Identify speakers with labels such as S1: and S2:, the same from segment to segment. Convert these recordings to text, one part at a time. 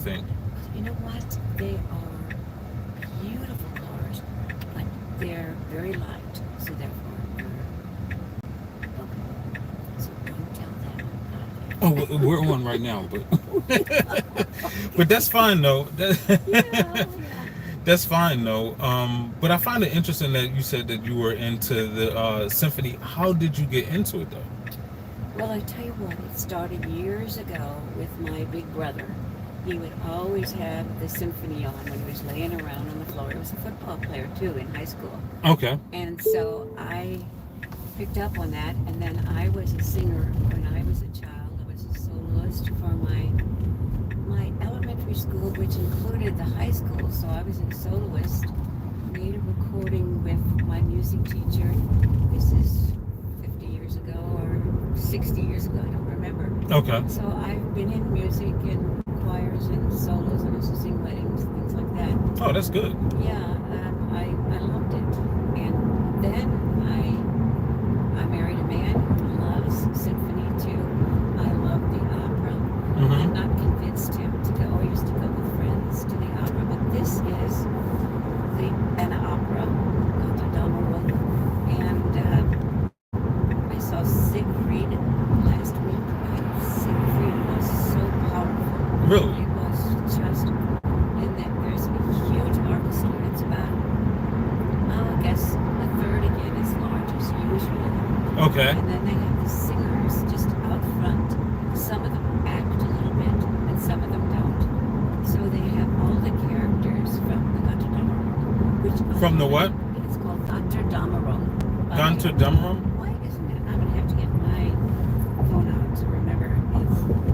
S1: think?
S2: You know what? They are beautiful cars, but they're very light, so therefore they're welcome. So don't tell them
S1: Oh,
S2: about it.
S1: we're on right now, but but that's fine though.
S2: Yeah, yeah.
S1: That's fine though. But I find it interesting that you said that you were into the symphony. How did you get into it though?
S2: Well, I tell you what, it started years ago with my big brother. He would always have the symphony on when he was laying around on the floor. He was a football player too in high school.
S1: Okay.
S2: And so I picked up on that, and then I was a singer when I was a child. I was a soloist for my elementary school, which included the high school. So I was a soloist. Made a recording with my music teacher. This is 50 years ago or 60 years ago. I don't remember.
S1: Okay.
S2: So I've been in music and choirs and solos, and I used to sing weddings, things like that.
S1: Oh, that's good.
S2: Yeah, I loved it. And then I married a man who loves symphony too. I love the opera. I'm not convinced him to go. I used to go with friends to the opera, but this is an opera, Canto. And I saw Siegfried last week, and Siegfried was so powerful.
S1: Really?
S2: It was just, and then there's a huge orchestra. It's about, I guess, a third again as large as usual.
S1: Okay.
S2: And then they have the singers just out front. Some of them act a little bit, and some of them don't. So they have all the characters from the Canto.
S1: From the what?
S2: It's called Canto.
S1: Ganter Dumrum?
S2: Why isn't it? I'm gonna have to get my phone out to remember.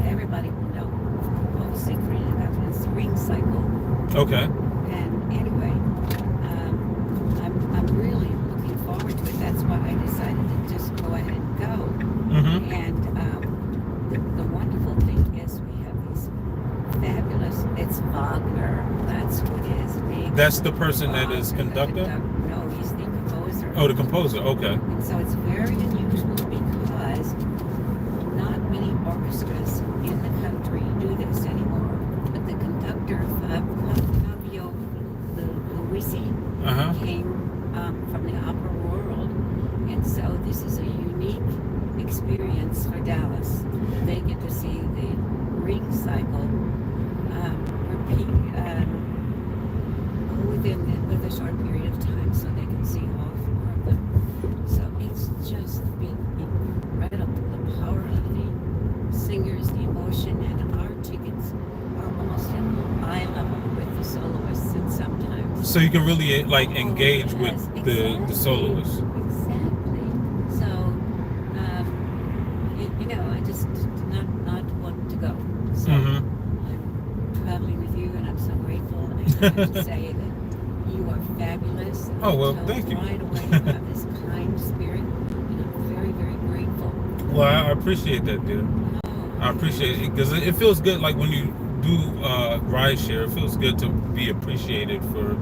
S2: Everybody will know. Oh, Siegfried and Gunther. It's the ring cycle.
S1: Okay.
S2: And anyway, I'm really looking forward to it. That's why I decided to just go ahead and go. And the wonderful thing is we have these fabulous. It's Wagner. That's who it is.
S1: That's the person that is conductor?
S2: No, he's the composer.
S1: Oh, the composer. Okay.
S2: And so it's very unusual because not many orchestras in the country do this anymore. But the conductor, Fabio Luisi, came from the opera world. And so this is a unique experience for Dallas. They get to see the ring cycle repeat with a short period of time, so they can see all four of them. So it's just been incredible, the power of the singers, the emotion, and our tickets are almost at eye level with the soloists, and sometimes.
S1: So you can really like engage with the soloists.
S2: Exactly. So, I just not want to go. So I'm traveling with you, and I'm so grateful. And I have to say that you are fabulous.
S1: Oh, well, thank you.
S2: Right away, you have this kind spirit, and I'm very, very grateful.
S1: Well, I appreciate that, dear. I appreciate it because it feels good. Like when you do rideshare, it feels good to be appreciated for,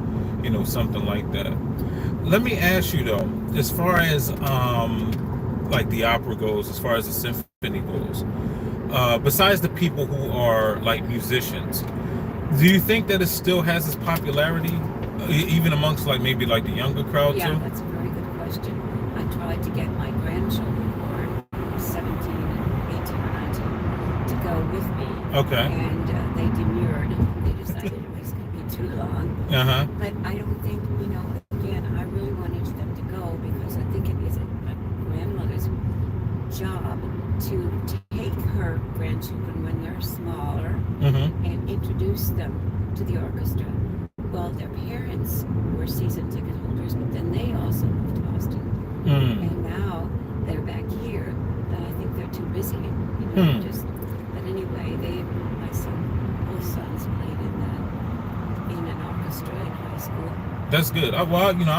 S1: something like that. Let me ask you though, as far as like the opera goes, as far as the symphony goes, besides the people who are like musicians, do you think that it still has its popularity, even amongst like maybe like the younger crowd too?
S2: Yeah, that's a very good question. I tried to get my grandchildren, who are 17 and 18 or 19, to go with me.
S1: Okay.
S2: And they demurred. They decided it was going to be too long. But I don't think, again, I really wanted them to go because I think it is a grandmother's job to take her grandchildren when they're smaller and introduce them to the orchestra. Well, their parents were season ticket holders, but then they also moved to Boston. And now they're back here, and I think they're too busy, but anyway, my son, both sons played in an orchestra in high school.
S1: That's good. I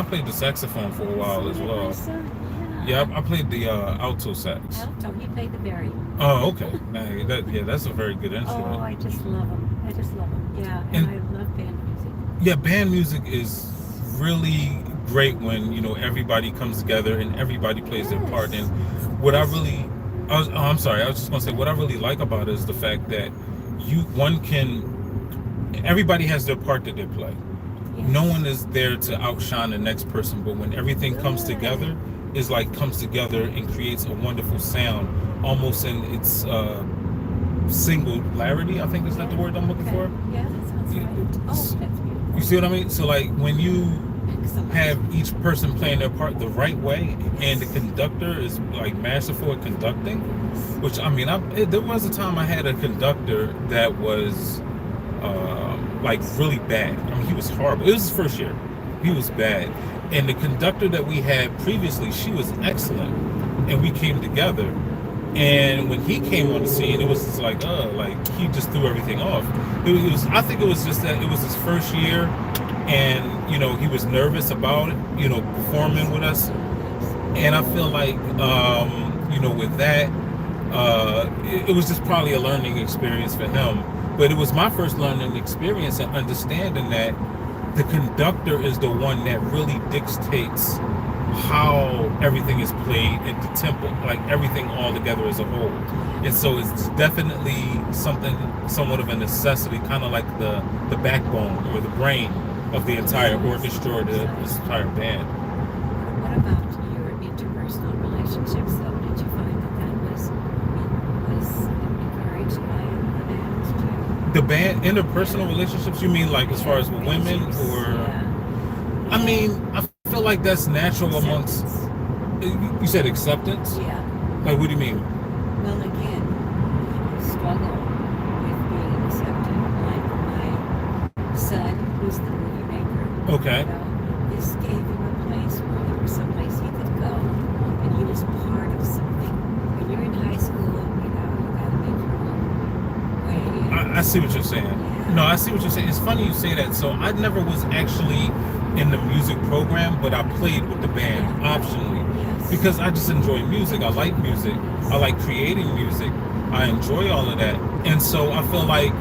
S1: played the saxophone for a while as well.
S2: My son,
S1: Yeah, I played the alto sax.
S2: Alto, he played the baritone.
S1: Oh, okay. That's a very good instrument.
S2: Oh, I just love him. Yeah, and I love band music.
S1: Yeah, band music is really great when everybody comes together and everybody plays their part. And what I really, I'm sorry, I was just gonna say what I really like about it is the fact that one can everybody has their part that they play.
S2: Yes.
S1: No one is there to outshine the next person, but when everything comes together, it's like comes together and creates a wonderful sound, almost in its singularity. I think is that the word I'm looking for?
S2: Yeah, that sounds right. Oh, that's beautiful.
S1: You see what I mean? So like when you
S2: Excellent.
S1: have each person playing their part the right way, and the conductor is like masterful at conducting, which I mean, there was a time I had a conductor that was like really bad. I mean, he was horrible. It was his first year. He was bad. And the conductor that we had previously, she was excellent. And we came together. And when he came on the scene, it was just like he just threw everything off. It was, I think it was just that it was his first year, and you know, he was nervous about it, you know, performing with us. And I feel like you know, with that, it was just probably a learning experience for him. But it was my first learning experience and understanding that the conductor is the one that really dictates how everything is played at the tempo, like everything all together as a whole. And so it's definitely somewhat of a necessity, kind of like the backbone or the brain of the entire orchestra or the entire band.
S2: What about your interpersonal relationships, though? Did you find that was encouraged by the band too?
S1: The band, interpersonal relationships, you mean like as far as with women or?
S2: Yeah.
S1: I mean, I feel like that's natural amongst. You said acceptance?
S2: Yeah.
S1: Like, what do you mean?
S2: Well, again, struggle with being accepted. Like my son, who's the movie maker.
S1: Okay.
S2: You know, this gave him a place where there was someplace he could go, and he was part of something. When you're in high school, you know, you gotta make your own way.
S1: I see what you're saying.
S2: Yeah.
S1: No, I see what you're saying. It's funny you say that. So I never was actually in the music program, but I played with the band optionally because I just enjoy music. I like music. I like creating music. I enjoy all of that. And so I feel like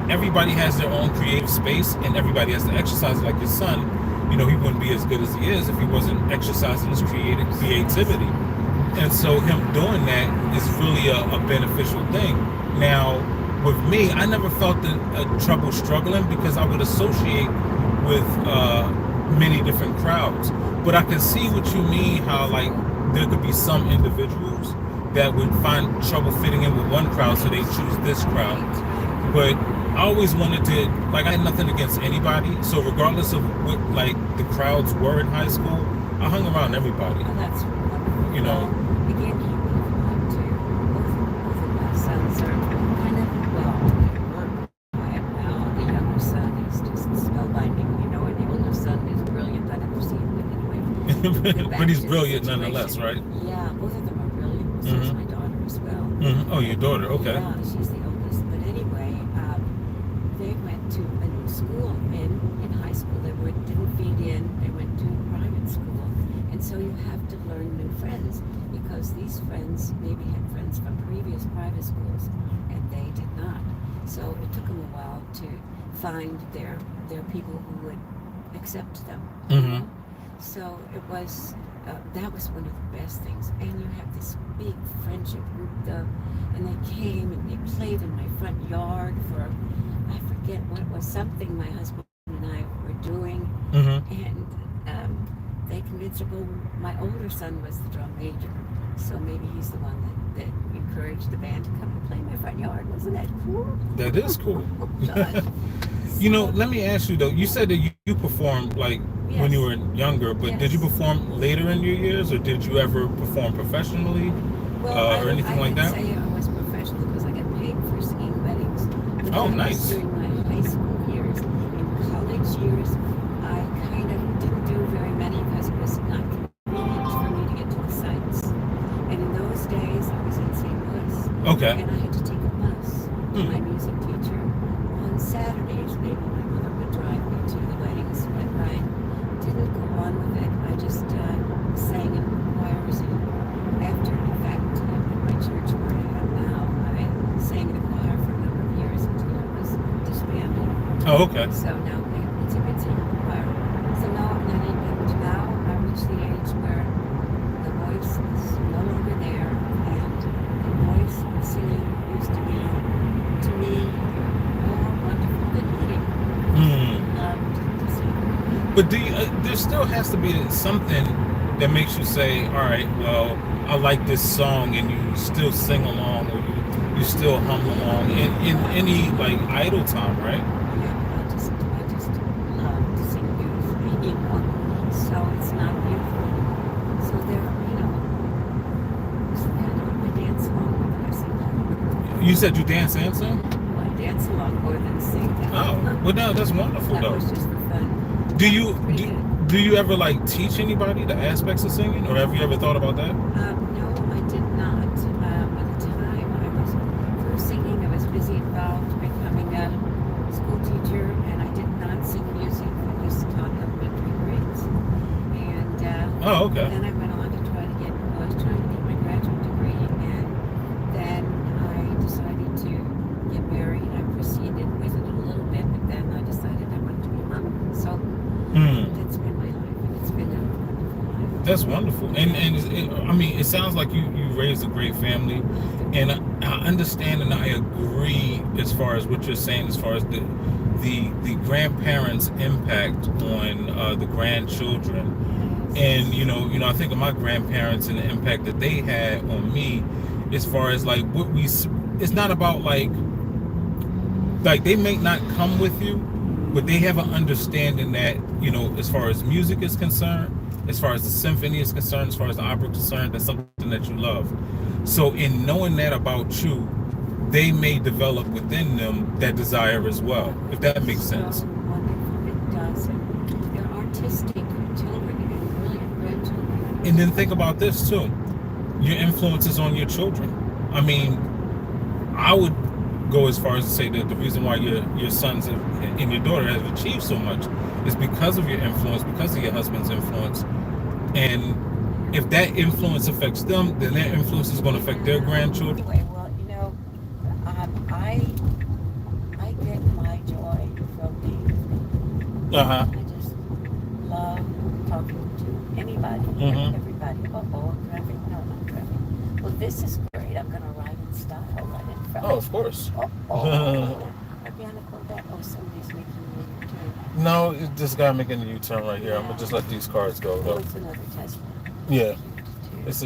S1: everybody has their own creative space and everybody has to exercise. Like your son, you know, he wouldn't be as good as he is if he wasn't exercising his creativity. And so him doing that is really a beneficial thing. Now, with me, I never felt trouble struggling because I would associate with many different crowds. But I can see what you mean, how like there could be some individuals that would find trouble fitting in with one crowd, so they choose this crowd. But I always wanted to, like, I had nothing against anybody, so regardless of what like the crowds were in high school, I hung around everybody.
S2: Oh, that's wonderful.
S1: You know.
S2: Again, you belong to both of my sons are kind of, well, they were quiet now. The younger son is just spellbinding, you know, and the older son is brilliant. I never see him anyway.
S1: But he's brilliant nonetheless, right?
S2: Yeah, both of them are brilliant. So is my daughter as well.
S1: Mm-hmm. Oh, your daughter, okay.
S2: Yeah, she's the oldest. But anyway, they went to a new school. In high school, they didn't feed in. They went to private school. And so you have to learn new friends because these friends maybe had friends from previous private schools and they did not. So it took them a while to find their people who would accept them.
S1: Mm-hmm.
S2: So it was, that was one of the best things. And you have this big friendship group, and they came and they played in my front yard for, I forget what it was, something my husband and I were doing.
S1: Mm-hmm.
S2: And they convinced her, well, my older son was the drum major. So maybe he's the one that encouraged the band to come and play in my front yard. Wasn't that cool?
S1: That is cool.
S2: God.
S1: You know, let me ask you though, you said that you performed like when you were younger, but did you perform later in your years or did you ever perform professionally or anything like that?
S2: I would say I was professional because I got paid for singing weddings. But
S1: Oh,
S2: that
S1: nice.
S2: was during my high school years. In college years, I kind of didn't do very many because it was not convenient for me to get to the sites. And in those days, I was in St. Louis.
S1: Okay.
S2: And I had to take a bus to my music teacher. On Saturdays, maybe my mother would drive me to the weddings, but I didn't go on with it. I just sang in choirs, and after, in fact, in my church where I am now, I sang in a choir for a number of years until it was disbanded.
S1: Oh, okay.
S2: So now it's a choir. So now I reached the age where the voice is no longer there, and the voice and singing used to be, to me, more wonderful than eating.
S1: But there still has to be something that makes you say, all right, well, I like this song, and you still sing along, or you still hum along in any like idle time, right?
S2: Yeah, I just love to sing beautifully, you know. So it's not beautiful. So there, you know, so I dance along with it. I sing.
S1: You said you dance and sing?
S2: Well, I dance along more than sing.
S1: Oh, well, no, that's wonderful,
S2: That
S1: though.
S2: was just for fun.
S1: Do you do you ever like teach anybody the aspects of singing, or have you ever thought about that?
S2: No, I did not. By the time I was first singing, I was busy involved becoming a school teacher, and I did not sing music. I just taught elementary grades. And
S1: Oh, okay.
S2: then I went on to try to get, I was trying to get my graduate degree, and then I decided to get married. I proceeded with it a little bit, but then I decided I wanted to be a mom. So that's been my life, and it's been a wonderful life.
S1: That's wonderful, I mean, it sounds like you raised a great family, and I understand and I agree as far as what you're saying, as far as the grandparents' impact on the grandchildren, and I think of my grandparents and the impact that they had on me, as far as like it's not about like they may not come with you, but they have an understanding that, as far as music is concerned, as far as the symphony is concerned, as far as the opera is concerned, that's something that you love. So in knowing that about you, they may develop within them that desire as well, if that makes sense.
S2: So wonderful. It does. And they're artistic children, and really grandchildren.
S1: And then think about this too. Your influences on your children. I mean, I would go as far as to say that the reason why your sons and your daughter have achieved so much is because of your influence, because of your husband's influence. And if that influence affects them, then their influence is going to affect their grandchildren.
S2: Anyway, well, I get my joy from being.
S1: Uh-huh.
S2: I just love talking to anybody, everybody. Traffic? No, not traffic. Well, this is great. I'm going to ride in style right in front.
S1: Oh, of course.
S2: Organic or that? Oh, somebody's making a U-turn.
S1: No, this guy making a U-turn right here. I'm going to just let these cars go, though.
S2: Oh, it's another Tesla.
S1: Yeah. It's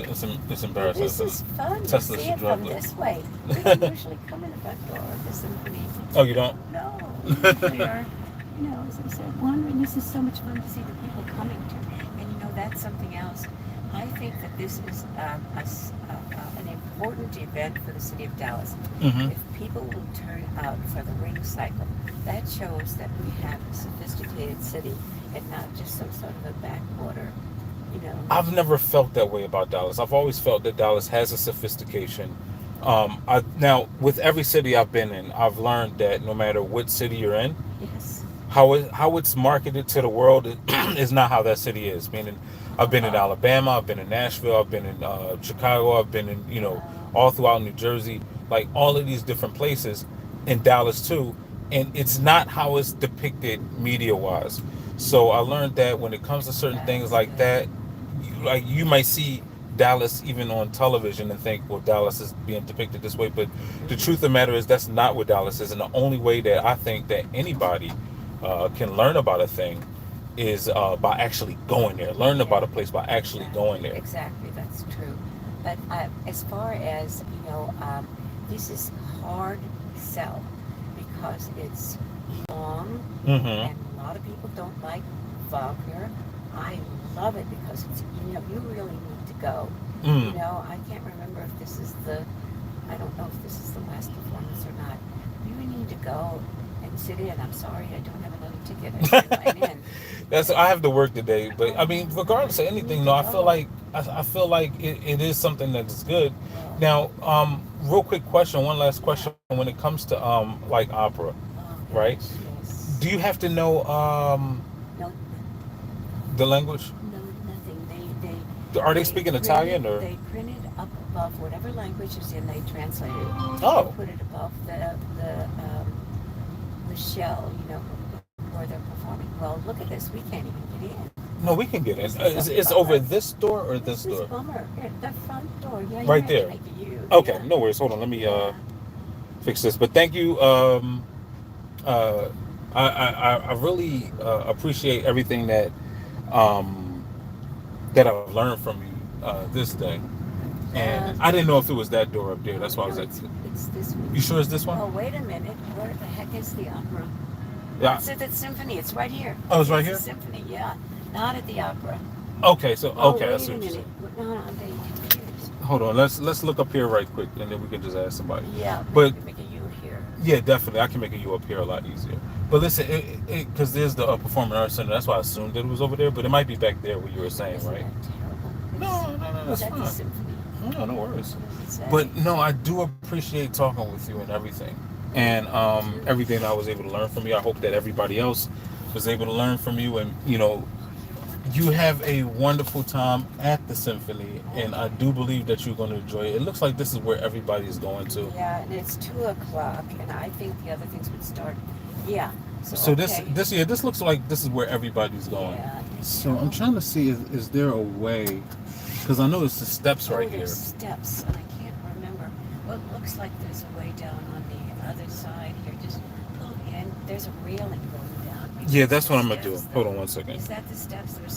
S1: embarrassing.
S2: This is fun.
S1: Tesla
S2: See
S1: should
S2: it
S1: drive
S2: from
S1: it.
S2: this way. We don't usually come in the front door of the symphony.
S1: Oh, you don't?
S2: No. We usually are, as I said, wandering. This is so much fun to see the people coming to. And that's something else. I think that this is an important event for the city of Dallas. If people will turn out for the ring cycle, that shows that we have a sophisticated city and not just some sort of a backwater.
S1: I've never felt that way about Dallas. I've always felt that Dallas has a sophistication. Now, with every city I've been in, I've learned that no matter what city you're in,
S2: yes,
S1: how it's marketed to the world is not how that city is. Meaning, I've been in Alabama, I've been in Nashville, I've been in Chicago, I've been in all throughout New Jersey, like all of these different places, in Dallas too, and it's not how it's depicted media-wise. So I learned that when it comes to certain things like that, you might see Dallas even on television and think, well, Dallas is being depicted this way, but the truth of the matter is that's not what Dallas is. And the only way that I think that anybody can learn about a thing is by actually going there. Learn about a place by actually going there.
S2: Exactly, that's true. But as far as this is hard sell because it's long, and a lot of people don't like Wagner. I love it because it's you really need to go. I can't remember if this is I don't know if this is the last performance or not. You need to go and sit in. I'm sorry, I don't have another ticket. I can't line in.
S1: I have to work today, but I mean, regardless of anything, though, I feel like it is something that is good. Now, real quick question, one last question. When it comes to like opera, right?
S2: Yes.
S1: Do you have to know
S2: No,
S1: the language?
S2: no, nothing.
S1: Are they speaking Italian or?
S2: They print it up above whatever language is in. They translate it.
S1: Oh.
S2: They put it above the shell, where they're performing. Well, look at this. We can't even get in.
S1: No, we can get in. It's over this door or this door?
S2: This is bummer. The front door. Yeah,
S1: right there. Okay, no worries. Hold on. Let me fix this. But thank you, I really appreciate everything um, that I've learned from you this day. And I didn't know if it was that door up there. That's why I was like,
S2: it's this one.
S1: you sure it's this one?
S2: Oh, wait a minute. Where the heck is the opera?
S1: Yeah.
S2: It's at the symphony. It's right here.
S1: Oh, it's right here?
S2: The symphony, yeah. Not at the opera.
S1: Okay, so okay,
S2: Wait
S1: I see
S2: a
S1: what you're
S2: minute.
S1: saying.
S2: No, I'm getting confused.
S1: Hold on, let's look up here right quick, and then we can just ask somebody.
S2: Yeah,
S1: but
S2: make a U here.
S1: yeah, definitely, I can make a U up here a lot easier. But listen, because there's the Performing Arts Center, that's why I assumed that it was over there. But it might be back there where you were saying,
S2: Isn't
S1: right?
S2: that terrible?
S1: No, that's
S2: Is that the
S1: fine.
S2: symphony?
S1: No worries.
S2: What does it say?
S1: But no, I do appreciate talking with you and everything, and everything I was able to learn from you. I hope that everybody else was able to learn from you, and you have a wonderful time at the symphony, and I do believe that you're going to enjoy it. It looks like this is where everybody is going to.
S2: Yeah, and it's 2:00, and I think the other things would start. Yeah.
S1: So
S2: okay.
S1: this looks like this is where everybody's going.
S2: Yeah.
S1: So I'm trying to see is there a way, because I know it's the steps right here.
S2: There's steps, and I can't remember. Well, it looks like there's a way down on the other side here. Just look, and there's a railing going down.
S1: Yeah, that's what I'm gonna do.
S2: Steps,
S1: Hold on one second.
S2: Is that the steps? There's